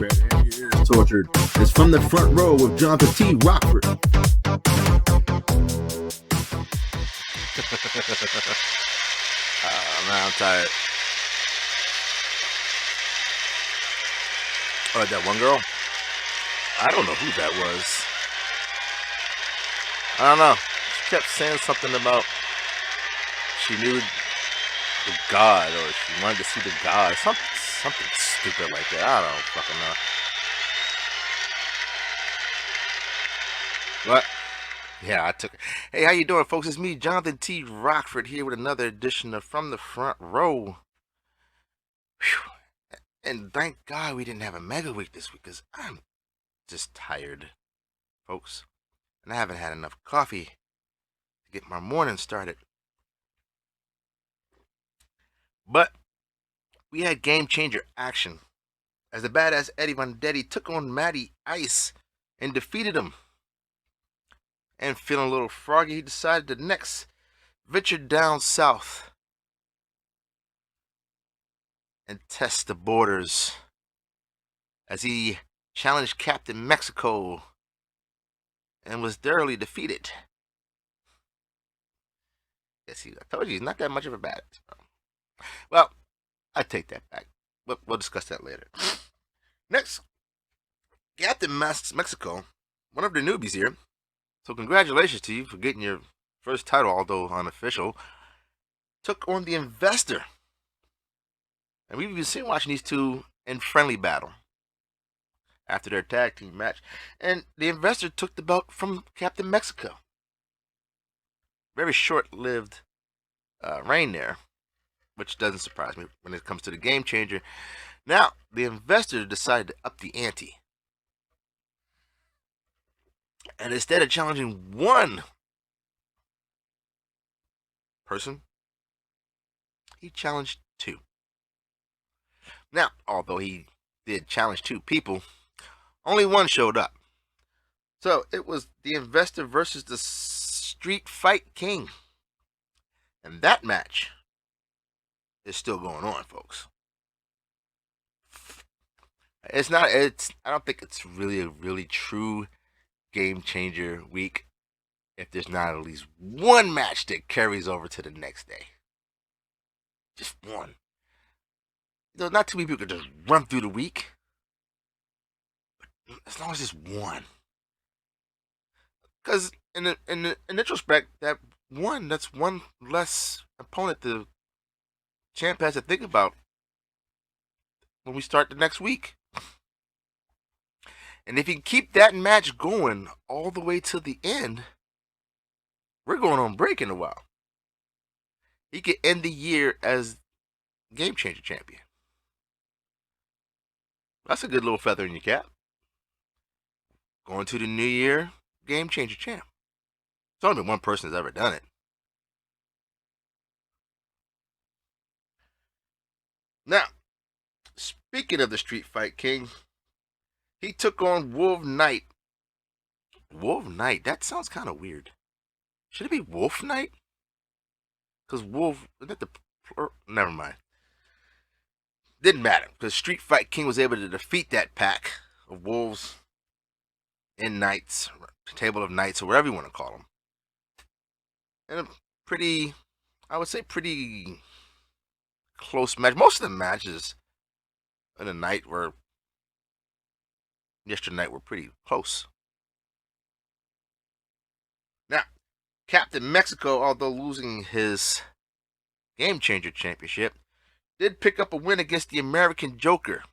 Red and your ears tortured. It's From the Front Row with Johnathan T. Rokford. Man, I'm tired. Oh, that one girl? I don't know who that was. I don't know. She kept saying something about she knew the God, or she wanted to see the God. Something stupid like that. I don't fucking know. What? Yeah, I took it. Hey, how you doing, folks? It's me, Johnathan T. Rokford, here with another edition of From the Front Row. Whew. And thank God we didn't have a mega week this week, because I'm just tired, folks. And I haven't had enough coffee to get my morning started. But we had game changer action as the badass Eddie Vendetti took on Matty Ice and defeated him. And feeling a little froggy, he decided to next venture down south and test the borders as he challenged Captain Mexico and was thoroughly defeated. Yes, I told you he's not that much of a badass. Well, I take that back. We'll discuss that later. Next, Captain Mexico, one of the newbies here. So congratulations to you for getting your first title, although unofficial. Took on the Investor. And we've been watching these two in friendly battle after their tag team match. And the Investor took the belt from Captain Mexico. Very short-lived reign there, which doesn't surprise me when it comes to the game changer. Now, the Investor decided to up the ante. And instead of challenging one person, he challenged two. Now, although he did challenge two people, only one showed up. So it was the Investor versus the Street Fight King. And that match is still going on, folks. I don't think it's really a really true game changer week if there's not at least one match that carries over to the next day. Just one. Not too many people can just run through the week. But as long as it's one. Because in retrospect, that's one less opponent the champ has to think about when we start the next week. And if you keep that match going all the way to the end, we're going on break in a while. He could end the year as Game Changer champion. That's a good little feather in your cap. Going to the new year, Game Changer champ. It's only been one person that's ever done it. Now, speaking of the Street Fight King, he took on Wolf Knight. Wolf Knight? That sounds kind of weird. Should it be Wolf Knight? Because Wolf, never mind. Didn't matter, because Street Fight King was able to defeat that pack of wolves and knights, table of knights, or whatever you want to call them. And a pretty close match. Most of the matches in the night yesterday were pretty close. Now, Captain Mexico, although losing his Game Changer championship, did pick up a win against the American Joker.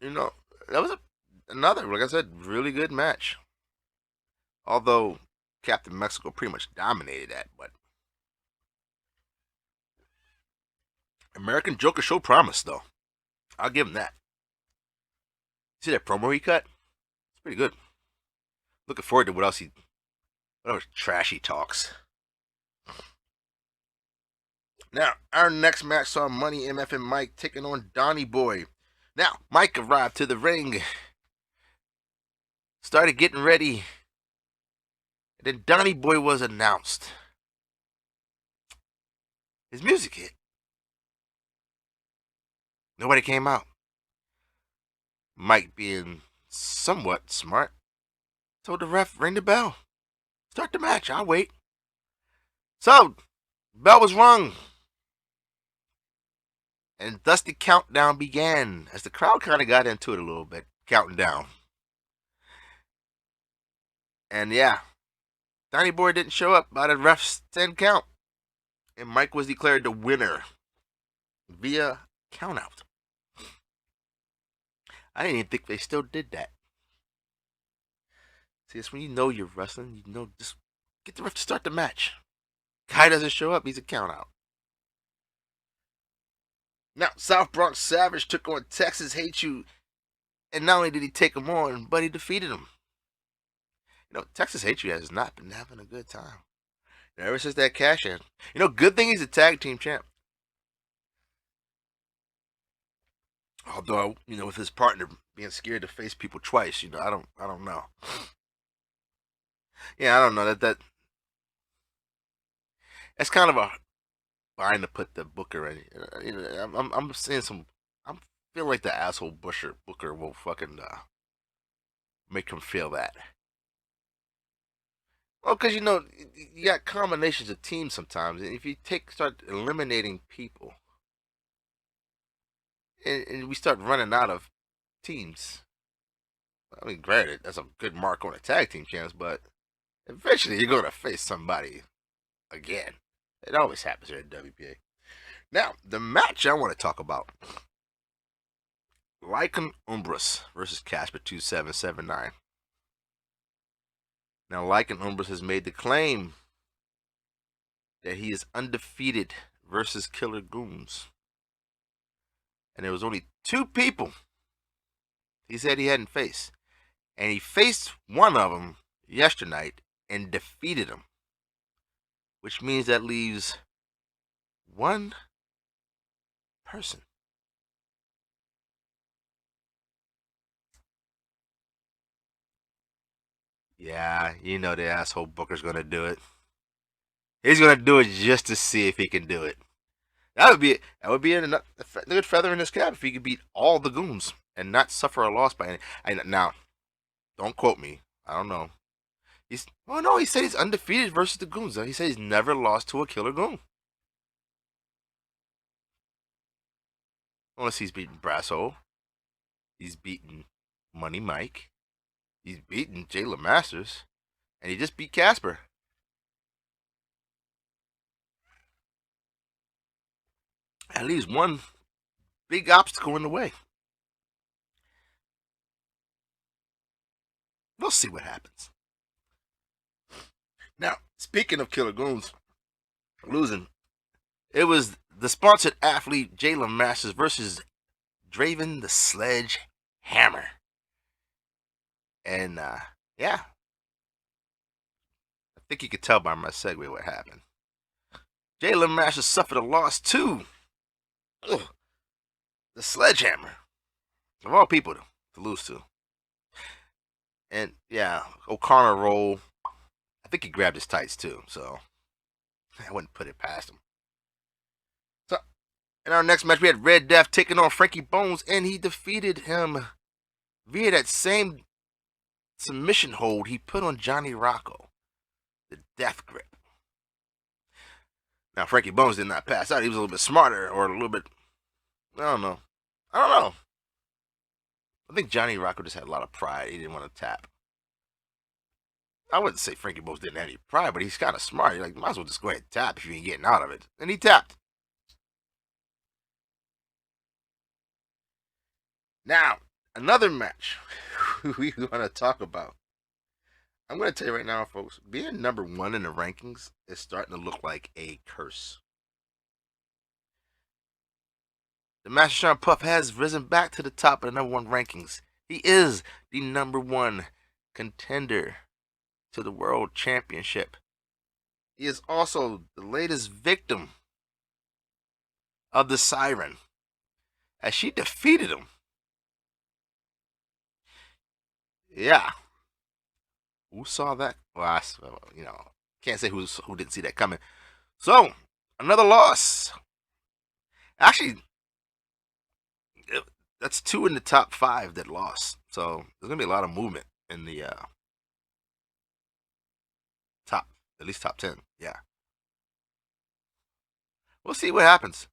That was another, like I said, really good match. Although Captain Mexico pretty much dominated that, but American Joker showed promise, though. I'll give him that. See that promo he cut? It's pretty good. Looking forward to what else trash he talks. Now, our next match saw Money MF and Mike taking on Donnie Boy. Now, Mike arrived to the ring, started getting ready, and then Donnie Boy was announced. His music hit. Nobody came out. Mike, being somewhat smart, told the ref, ring the bell. Start the match. I'll wait. So, bell was rung. And thus the countdown began, as the crowd kind of got into it a little bit, counting down. And yeah, Donnie Boy didn't show up by the ref's 10 count. And Mike was declared the winner via countout. I didn't even think they still did that. See, it's when you know you're wrestling, you know, just get the ref to start the match. Guy doesn't show up, he's a countout. Now, South Bronx Savage took on Texas Hate You, and not only did he take him on, but he defeated him. You know, Texas Hate You has not been having a good time. Ever since that cash in. You know, good thing he's a tag team champ. Although, you know, with his partner being scared to face people twice, you know, I don't know. Yeah, I don't know that's kind of a bind to put the Booker in. You know, I'm seeing some. I feel like the asshole Booker will fucking make him feel that. Well, because you know you got combinations of teams sometimes, and if you start eliminating people, and we start running out of teams. I mean, granted, that's a good mark on a tag team chance, but eventually you're gonna face somebody again. It always happens here at WPA. Now, the match I want to talk about: Lycan Umbras versus Casper 2779. Now, Lycan Umbras has made the claim that he is undefeated versus Killer Goons. And there was only 2 people he said he hadn't faced. And he faced one of them yesterday and defeated him. Which means that leaves 1 person. Yeah, you know the asshole Booker's gonna do it. He's gonna do it just to see if he can do it. That would be a good feather in his cap if he could beat all the goons and not suffer a loss by any. Now, don't quote me. I don't know. No, he said he's undefeated versus the goons. He said he's never lost to a Killer Goon. Unless he's beaten Brasso. He's beaten Money Mike. He's beaten Jayla Masters. And he just beat Casper. At least one big obstacle in the way. We'll see what happens. Now, speaking of Killer Goons losing, it was the sponsored athlete Jayla Masters versus Draven the Sledge Hammer. And, yeah. I think you could tell by my segue what happened. Jayla Masters suffered a loss too. The Sledgehammer. Of all people to lose to. And, yeah, O'Connor roll. I think he grabbed his tights too, so I wouldn't put it past him. So, in our next match, we had Red Death taking on Frankie Bones, and he defeated him via that same submission hold he put on Johnny Rocco, the Death Grip. Now, Frankie Bones did not pass out. He was a little bit smarter, or a little bit, I don't know. I think Johnny Rocco just had a lot of pride. He didn't want to tap. I wouldn't say Frankie Bones didn't have any pride, but he's kind of smart. You're like, might as well just go ahead and tap if you ain't getting out of it. And he tapped. Now, another match we want to talk about. I'm going to tell you right now, folks, being number 1 in the rankings is starting to look like a curse. The Master Sean Puff has risen back to the top of the number 1 rankings. He is the number 1 contender to the World Championship. He is also the latest victim of the Siren, as she defeated him. Yeah. Who saw that? Well, can't say who didn't see that coming. So, another loss. Actually, that's 2 in the top 5 that lost. So there's gonna be a lot of movement in the top, at least top 10. Yeah, we'll see what happens.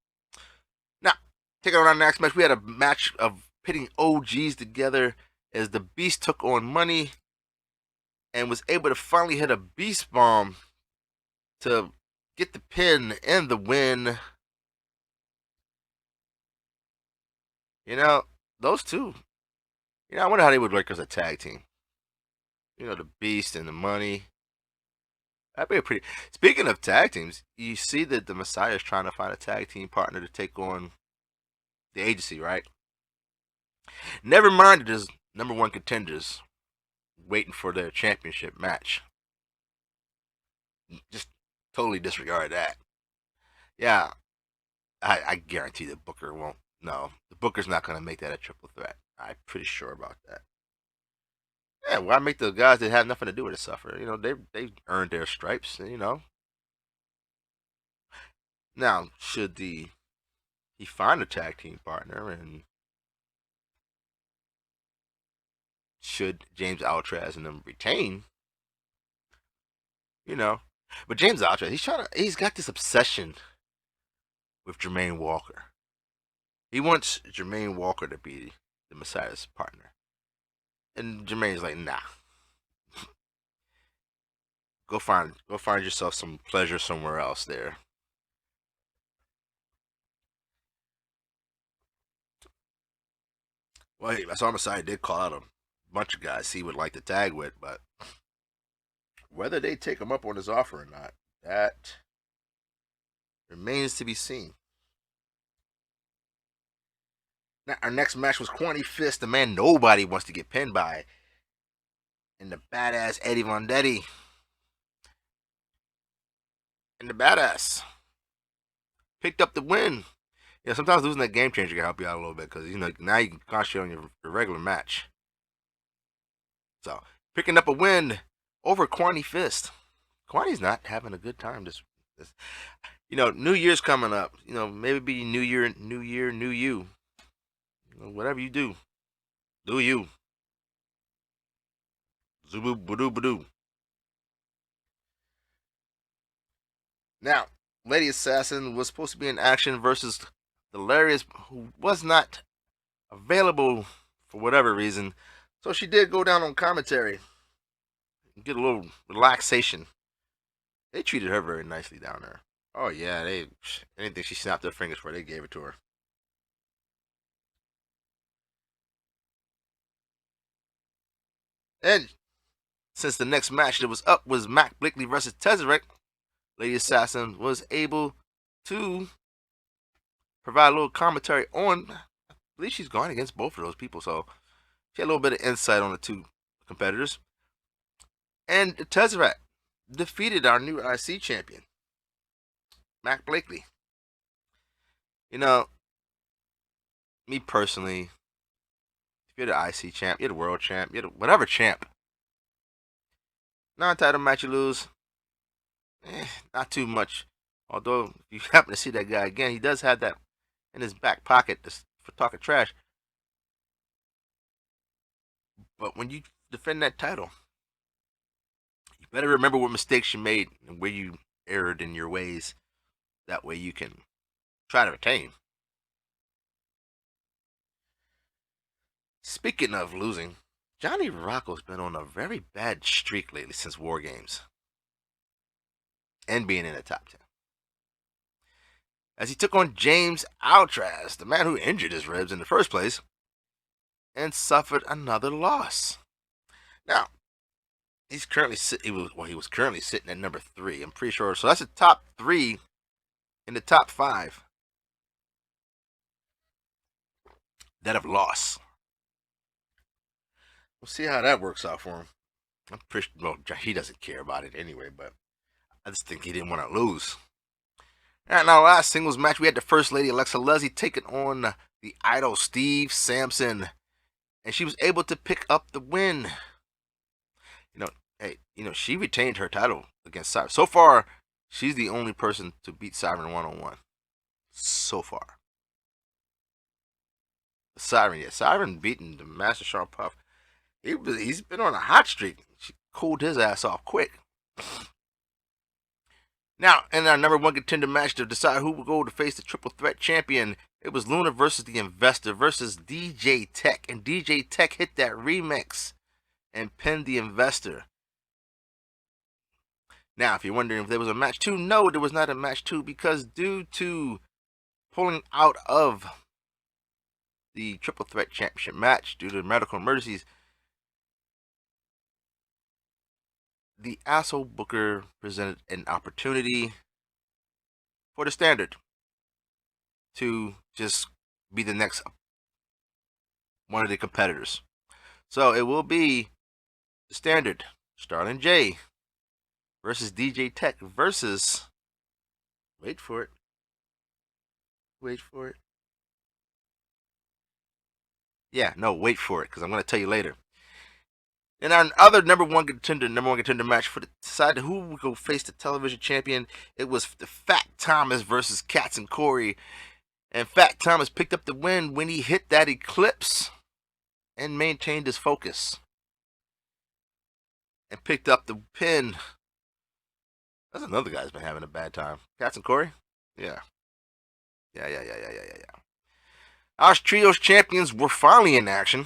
Now, taking on our next match, we had a match of pitting OGs together as the Beast took on Money and was able to finally hit a Beast Bomb to get the pin and the win. You know, those two. I wonder how they would work as a tag team. The Beast and the Money. That'd be a pretty. Speaking of tag teams, you see that the Messiah is trying to find a tag team partner to take on the agency, right? Never mind that there's #1 contenders waiting for their championship match. Just totally disregard that. Yeah, I guarantee the Booker won't. No, the Booker's not going to make that a triple threat. I'm pretty sure about that. Yeah, why make the guys that have nothing to do with it suffer? They earned their stripes. Now, should he find a tag team partner, and should James Altrez and them retain? But James Altrez, he's got this obsession with Jermaine Walker. He wants Jermaine Walker to be the Messiah's partner. And Jermaine's like, nah. Go find yourself some pleasure somewhere else there. Well, I saw Messiah did call out a bunch of guys he would like to tag with, but whether they take him up on his offer or not, that remains to be seen. Now, our next match was Quanty Fist, the man nobody wants to get pinned by, and the badass Eddie Vendetti. And the badass picked up the win. Sometimes losing that game changer can help you out a little bit because now you can concentrate on your regular match. So picking up a win over Quanty Fist. Quanty's not having a good time this. New Year's coming up. Maybe be New Year, new you. Whatever you do you. Zubu badoo badoo. Now, Lady Assassin was supposed to be in action versus Delirious, who was not available for whatever reason. So she did go down on commentary and get a little relaxation. They treated her very nicely down there. Oh yeah, anything she snapped their fingers for, they gave it to her. And since the next match that was up was Mac Blakely versus Tesseract, Lady Assassin was able to provide a little commentary on. I believe she's gone against both of those people, so she had a little bit of insight on the two competitors. And Tesseract defeated our new IC champion, Mac Blakely. Me personally, if you're the IC champ, you're the world champ, you're the whatever champ, non-title match you lose, not too much. Although, if you happen to see that guy again, he does have that in his back pocket for talking trash. But when you defend that title, you better remember what mistakes you made and where you erred in your ways. That way you can try to retain. Speaking of losing, Johnny Rocco's been on a very bad streak lately since War Games. And being in the top 10. As he took on James Altrez, the man who injured his ribs in the first place, and suffered another loss. Now, he was currently sitting at number 3. I'm pretty sure. So that's the top 3 in the top 5 that have lost. We'll see how that works out for him. I'm pretty well, he doesn't care about it anyway, but I just think he didn't want to lose. And our last singles match, we had the First Lady Alexa Leslie taking on the Idol Steve Sampson, and she was able to pick up the win. She retained her title against Siren. So far, she's the only person to beat Siren 1-on-1. So far. Siren, yeah. Siren beating the Master Sharp Puff. He's been on a hot streak. She cooled his ass off quick. Now, in our number one contender match to decide who will go to face the triple threat champion, it was Luna versus the Investor versus DJ Tech. And DJ Tech hit that remix and pinned the Investor. Now, if you're wondering if there was a match 2, no, there was not a match 2 because due to pulling out of the triple threat championship match due to medical emergencies, the asshole booker presented an opportunity for the Standard to just be the next one of the competitors. So it will be the Standard, Starlin J versus DJ Tech versus, wait for it, yeah, no, wait for it, because I'm going to tell you later. In our other number one contender match for the decide who will go face the television champion, it was the Fat Thomas versus Cats and Corey. And Fat Thomas picked up the win when he hit that eclipse and maintained his focus. And picked up the pin. That's another guy who's been having a bad time. Cats and Corey? Yeah. Yeah. Our trios champions were finally in action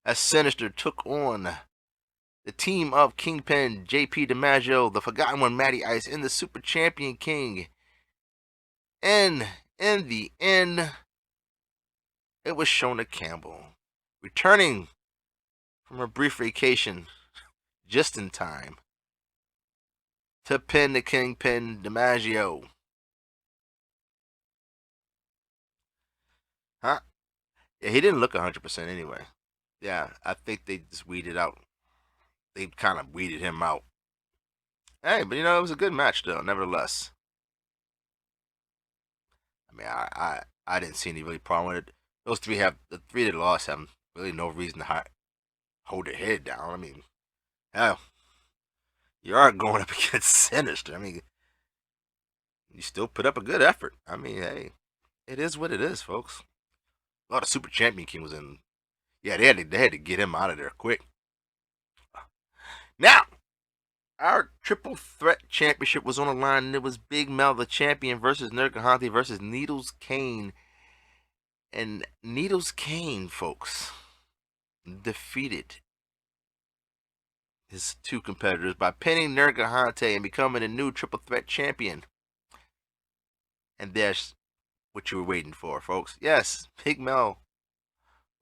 as Sinister took on the team of Kingpin, JP DiMaggio, the Forgotten One, Matty Ice, and the Super Champion King. And in the end, it was Shona Campbell, returning from a brief vacation just in time to pin the Kingpin DiMaggio. Huh? Yeah, he didn't look 100% anyway. Yeah, I think they just weeded out. They kind of weeded him out. Hey, but it was a good match though, nevertheless. I mean, I didn't see any really problem with it. Those three the three that lost have really no reason to hold their head down. I mean, hell, you are going up against Sinister. I mean, you still put up a good effort. I mean, hey, it is what it is, folks. Oh, the Super Champion King was in. Yeah, they had to get him out of there quick. Now, our triple threat championship was on the line, and it was Big Mel, the champion, versus Nergahanti versus Needles Kane. And Needles Kane, folks, defeated his two competitors by pinning Nergahanti and becoming a new triple threat champion. And there's what you were waiting for, folks. Yes, Big Mel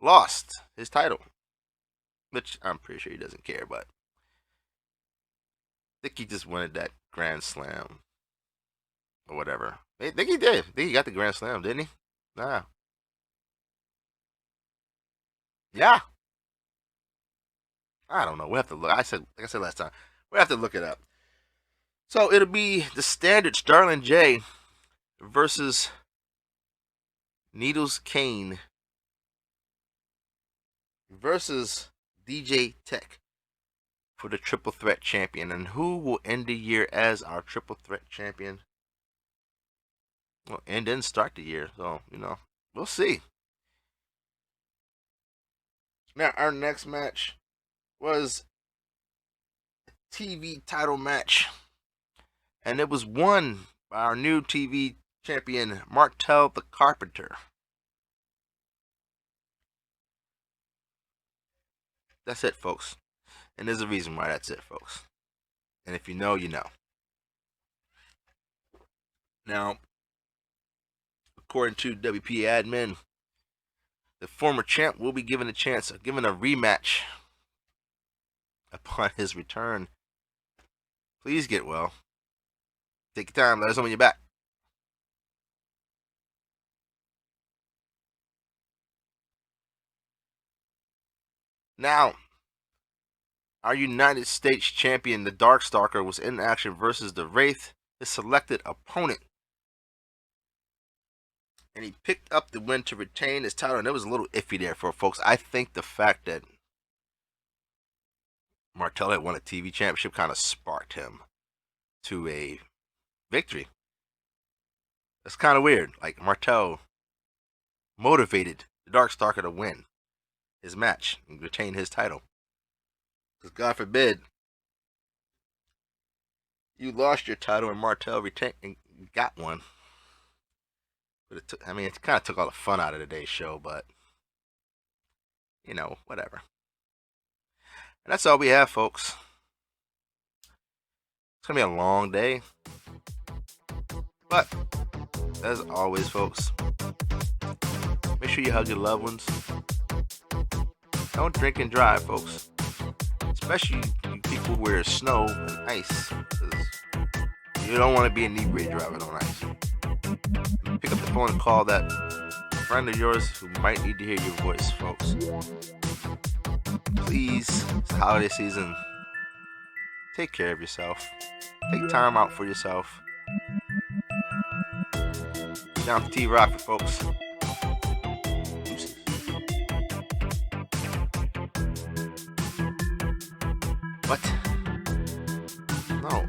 lost his title, which I'm pretty sure he doesn't care, but I think he just wanted that Grand Slam or whatever. I think he did. I think he got the Grand Slam, didn't he? Nah. Yeah. I don't know. We have to look. Like I said last time, we have to look it up. So it'll be the Standard Starlin J versus Needles Kane versus DJ Tech for the triple threat champion. And who will end the year as our triple threat champion? Well, and then start the year. So, we'll see. Now, our next match was a TV title match. And it was won by our new TV champion, Martel the Carpenter. That's it, folks. And there's a reason why that's it, folks. And if you know, you know. Now, according to WP admin, the former champ will be given a chance of giving a rematch upon his return. Please get well. Take your time. Let us know when you're back. Now, our United States champion, the Darkstalker, was in action versus the Wraith, his selected opponent. And he picked up the win to retain his title, and it was a little iffy there for folks. I think the fact that Martel had won a TV championship kind of sparked him to a victory. That's kind of weird. Like, Martel motivated Darkstalker to win his match and retain his title. Because God forbid you lost your title and Martel retained and got one. But it kind of took all the fun out of today's show, but whatever. And that's all we have, folks. It's gonna be a long day, but as always, folks, make sure you hug your loved ones. Don't drink and drive, folks. Especially you people who wear snow and ice, because you don't want to be inebriated driving on ice. Pick up the phone and call that friend of yours who might need to hear your voice, folks. Please, it's the holiday season. Take care of yourself. Take time out for yourself. Johnathan T. Rokford, folks. What? No.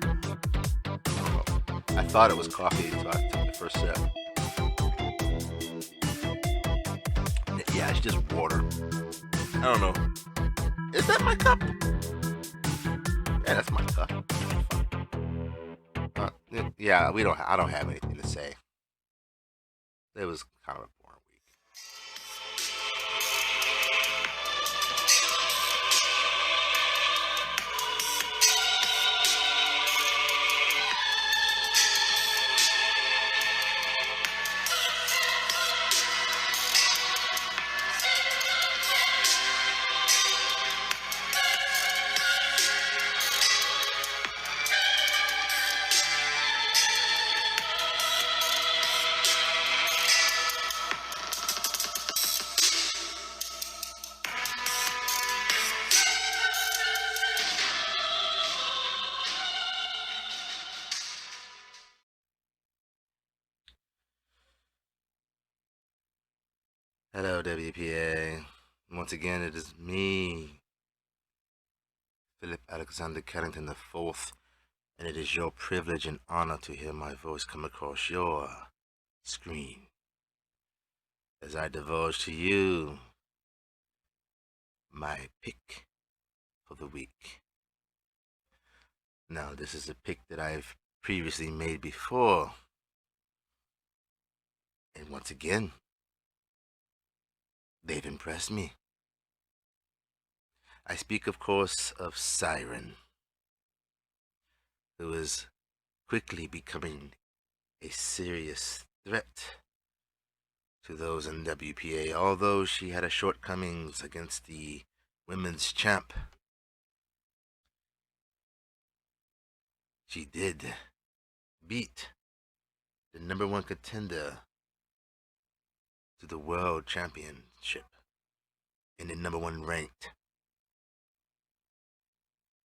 I thought it was coffee, so I took the first sip. Yeah, it's just water. I don't know. Is that my cup? Yeah, that's my cup. Yeah, I don't have anything to say. It was kind of a boring week. Hello, WPA. Once again, it is me, Philip Alexander Carrington IV, and it is your privilege and honor to hear my voice come across your screen as I divulge to you my pick for the week. Now, this is a pick that I've previously made before, and once again, they've impressed me. I speak, of course, of Siren, who is quickly becoming a serious threat to those in WPA, although she had her shortcomings against the women's champ. She did beat the #1 contender to the world championship and the #1 ranked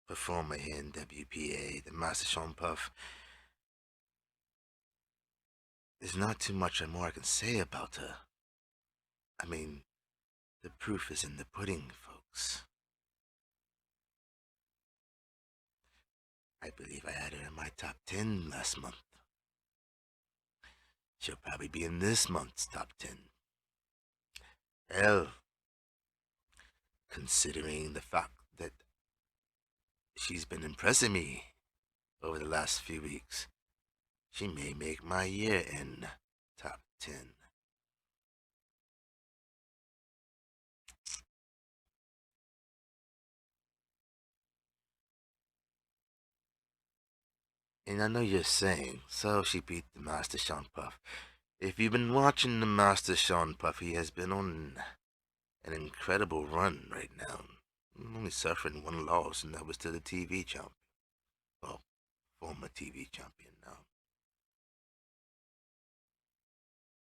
performer here in WPA, the Master Sean Puff. There's not too much more I can say about her. I mean, the proof is in the pudding, folks. I believe I had her in my top 10 last month. She'll probably be in this month's top 10. Hell, considering the fact that she's been impressing me over the last few weeks, she may make my year-end top 10. And I know you're saying, so she beat the Master Sean Puff. If you've been watching the Master Sean Puff, he has been on an incredible run right now. I'm only suffering one loss, and that was to the TV champion. Well, former TV champion now.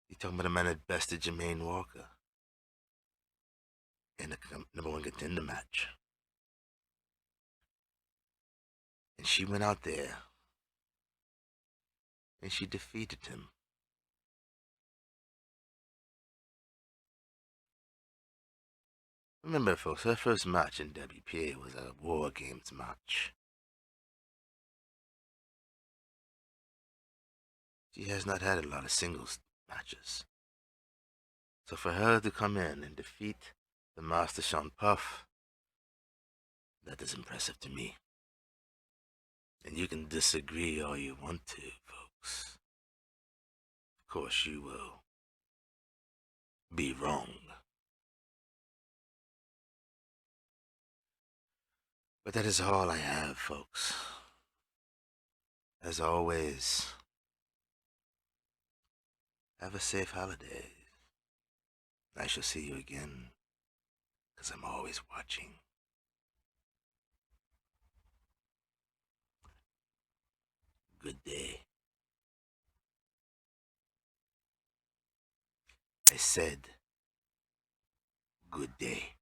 You're talking about a man that bested Jermaine Walker in the #1 contender match. And she went out there and she defeated him. Remember, folks, her first match in WPA was a War Games match. She has not had a lot of singles matches. So for her to come in and defeat the Master Sean Puff, that is impressive to me. And you can disagree all you want to, folks. Of course you will be wrong. But that is all I have, folks. As always, have a safe holiday. I shall see you again, because I'm always watching. Good day. I said, good day.